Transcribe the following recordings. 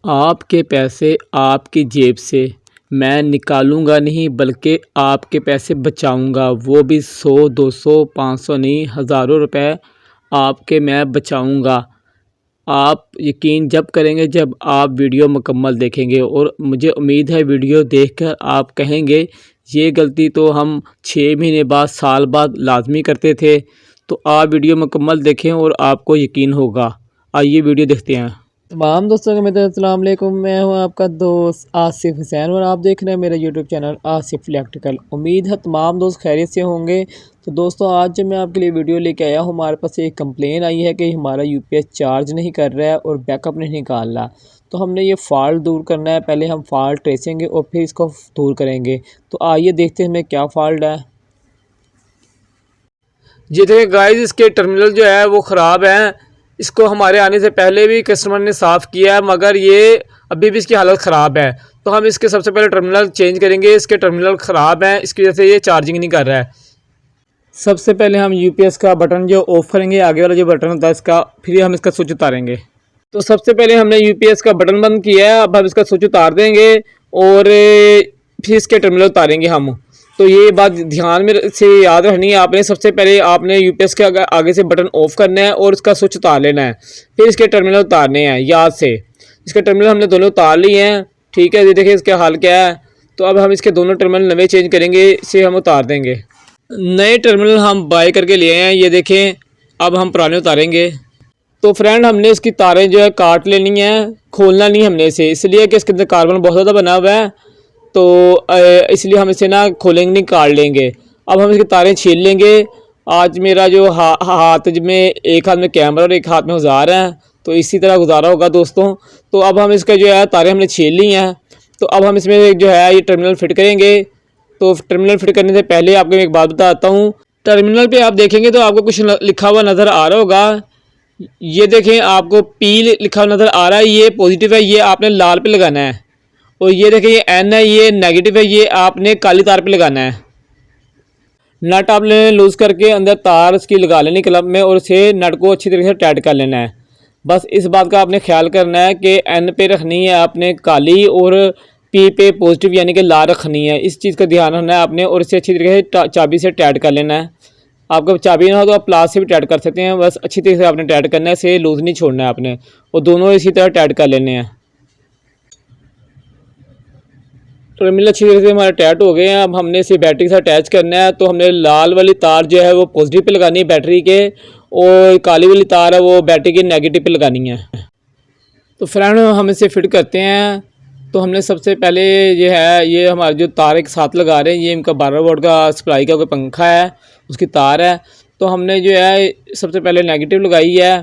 आपके पैसे आपकी जेब से मैं निकालूंगा नहीं, बल्कि आपके पैसे बचाऊंगा, वो भी 100 200 500 नहीं, हज़ारों रुपए आपके मैं बचाऊंगा। आप यकीन जब करेंगे जब आप वीडियो मुकम्मल देखेंगे, और मुझे उम्मीद है वीडियो देखकर आप कहेंगे ये गलती तो हम 6 महीने बाद, साल बाद लाजमी करते थे। तो आप वीडियो मुकम्मल देखें और आपको यकीन होगा। आइए वीडियो देखते हैं। तमाम दोस्तों को मेरा अस्सलाम वालेकुम। मैं हूं आपका दोस्त आसिफ हुसैन और आप देख रहे हैं मेरा यूट्यूब चैनल आसिफ इलेक्ट्रिकल। उम्मीद है तमाम दोस्त खैरियत से होंगे। तो दोस्तों आज जब मैं आपके लिए वीडियो लेके आया हूं, हमारे पास एक कंप्लेन आई है कि हमारा यूपीएस चार्ज नहीं कर रहा है और बैकअप नहीं निकाल रहा। तो हमने ये फ़ाल्ट दूर करना है। पहले हम फ़ाल्ट ट्रेसेंगे और फिर इसको दूर करेंगे। तो आइए देखते हैं हमें क्या फ़ाल्ट है। जी देखिए गाइस, इसके टर्मिनल जो है वो ख़राब हैं। इसको हमारे आने से पहले भी कस्टमर ने साफ़ किया है, मगर ये अभी भी इसकी हालत ख़राब है। तो हम इसके सबसे पहले टर्मिनल चेंज करेंगे। इसके टर्मिनल ख़राब हैं, इसकी वजह से ये चार्जिंग नहीं कर रहा है। सबसे पहले हम यूपीएस का बटन जो ऑफ़ करेंगे, आगे वाला जो बटन होता है इसका, फिर हम इसका स्विच उतारेंगे। तो सबसे पहले हमने यूपीएस का बटन बंद किया है, अब हम इसका स्विच उतार देंगे और फिर इसके टर्मिनल उतारेंगे हम। तो ये बात ध्यान में से याद रखनी है आपने। सबसे पहले आपने यूपीएस के आगे से बटन ऑफ करना है और इसका स्विच उतार लेना है, फिर इसके टर्मिनल उतारने हैं याद से। इसके टर्मिनल हमने दोनों उतार लिए हैं, ठीक है। ये देखिए इसका हाल क्या है। तो अब हम इसके दोनों टर्मिनल नए चेंज करेंगे, इसे हम उतार देंगे। नए टर्मिनल हम बाय करके लिए हैं, ये देखें। अब हम पुराने उतारेंगे। तो फ्रेंड हमने इसकी तारें जो है काट लेनी है, खोलना नहीं हमने इसे, इसलिए कि इसके अंदर कार्बन बहुत ज़्यादा बना हुआ है। तो इसलिए हम इसे ना खोलेंगे नहीं, काट लेंगे। अब हम इसकी तारें छील लेंगे। आज मेरा जो हाथ में, एक हाथ में कैमरा और एक हाथ में औजार है, तो इसी तरह गुजारा होगा दोस्तों। तो अब हम इसका जो है तारें हमने छील ली हैं। तो अब हम इसमें जो है ये टर्मिनल फिट करेंगे। तो टर्मिनल फिट करने से पहले आपको एक बात बताता हूँ। टर्मिनल पे आप देखेंगे तो आपको कुछ लिखा हुआ नज़र आ रहा होगा। ये देखें, आपको पी लिखा हुआ नज़र आ रहा है, ये पॉजिटिव है, ये आपने लाल पे लगाना है। और ये देखें ये एन है, ये नेगेटिव है, ये आपने काली तार पे लगाना है। नट आपने लूज़ करके अंदर तार उसकी लगा लेनी क्लब में, और उसे नट को अच्छी तरीके से टाइट कर लेना है। बस इस बात का आपने ख्याल करना है कि एन पे रखनी है आपने काली, और पी पे पॉजिटिव यानी कि लाल रखनी है। इस चीज़ का ध्यान रखना है आपने, और इसे अच्छी तरीके से चाबी से टाइट कर लेना है। आपको चाबी ना हो तो आप प्लास से भी टाइट कर सकते हैं। बस अच्छी तरीके से आपने टाइट करना है, इसे लूज़ नहीं छोड़ना है आपने, और दोनों इसी तरह टाइट कर लेने हैं। टर्मिनल अच्छी तरीके से हमारे टाइट हो गए हैं। अब हमने इसे बैटरी से अटैच करना है। तो हमने लाल वाली तार जो है वो पॉजिटिव पे लगानी है बैटरी के, और काली वाली तार है वो बैटरी के नेगेटिव पे लगानी है। तो फ्रेंड हम इसे फिट करते हैं। तो हमने सबसे पहले ये हमारे जो तार एक साथ लगा रहे हैं, ये इनका 12 वोल्ट का सप्लाई का कोई पंखा है, उसकी तार है। तो हमने जो है सबसे पहले नेगेटिव लगाई है,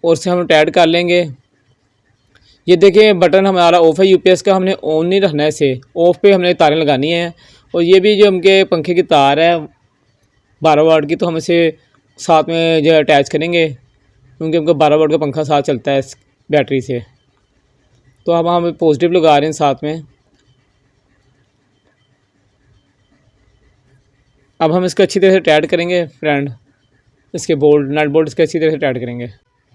और इसे हम टाइट कर लेंगे। ये देखिए बटन हमारा ऑफ है यूपीएस का, हमने ऑन नहीं रखना है इसे, ऑफ पे हमने तारें लगानी है। और ये भी जो हमके पंखे की तार है 12 वाट की, तो हम इसे साथ में जो अटैच करेंगे, क्योंकि हमको 12 वाट का पंखा साथ चलता है इस बैटरी से। तो अब हम पॉजिटिव लगा रहे हैं साथ में। अब हम इसको अच्छी तरह से टाइट करेंगे फ्रेंड, इसके बोल्ट नट बोल्ट इसके अच्छी तरह से टाइट करेंगे।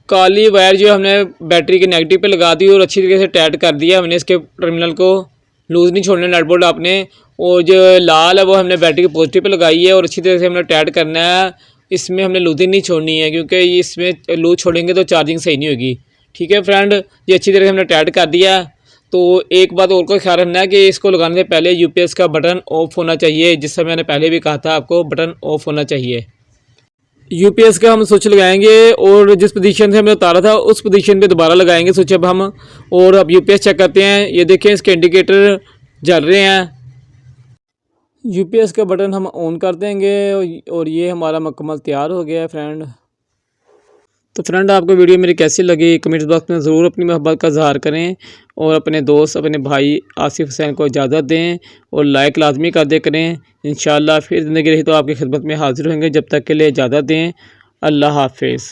काली वायर जो हमने बैटरी के नेगेटिव पे लगा दी और अच्छी तरीके से टाइट कर दिया हमने। इसके टर्मिनल को लूज़ नहीं छोड़ना नट बोल्ट आपने। और जो लाल है वो हमने बैटरी के पॉजिटिव पे लगाई है, और अच्छी तरह से हमने टाइट करना है। इसमें हमने लूजिंग नहीं छोड़नी है, क्योंकि इसमें लूज छोड़ेंगे तो चार्जिंग सही नहीं होगी। ठीक है फ्रेंड, ये अच्छी तरह से हमने टाइट कर दिया। तो एक बात और को ख्याल रखना है कि इसको लगाने से पहले यूपीएस का बटन ऑफ होना चाहिए, जिससे मैंने पहले भी कहा था आपको बटन ऑफ होना चाहिए। यूपीएस का हम स्विच लगाएंगे, और जिस पोजीशन से हमने उतारा था उस पोजीशन पे दोबारा लगाएंगे स्विच अब हम। और अब यूपीएस चेक करते हैं। ये देखें इसके इंडिकेटर जल रहे हैं। यूपीएस का बटन हम ऑन कर देंगे, और ये हमारा मुकम्मल तैयार हो गया है फ्रेंड। तो फ्रेंड आपको वीडियो मेरी कैसी लगी कमेंट बॉक्स में ज़रूर अपनी मोहब्बत का इज़हार करें, और अपने दोस्त अपने भाई आसिफ हुसैन को इजाज़त दें, और लाइक लाजमी कर दे करें। इंशाअल्लाह फिर ज़िंदगी रही तो आपकी खिदमत में हाजिर होंगे। जब तक के लिए इजाज़त दें। अल्लाह हाफिज़।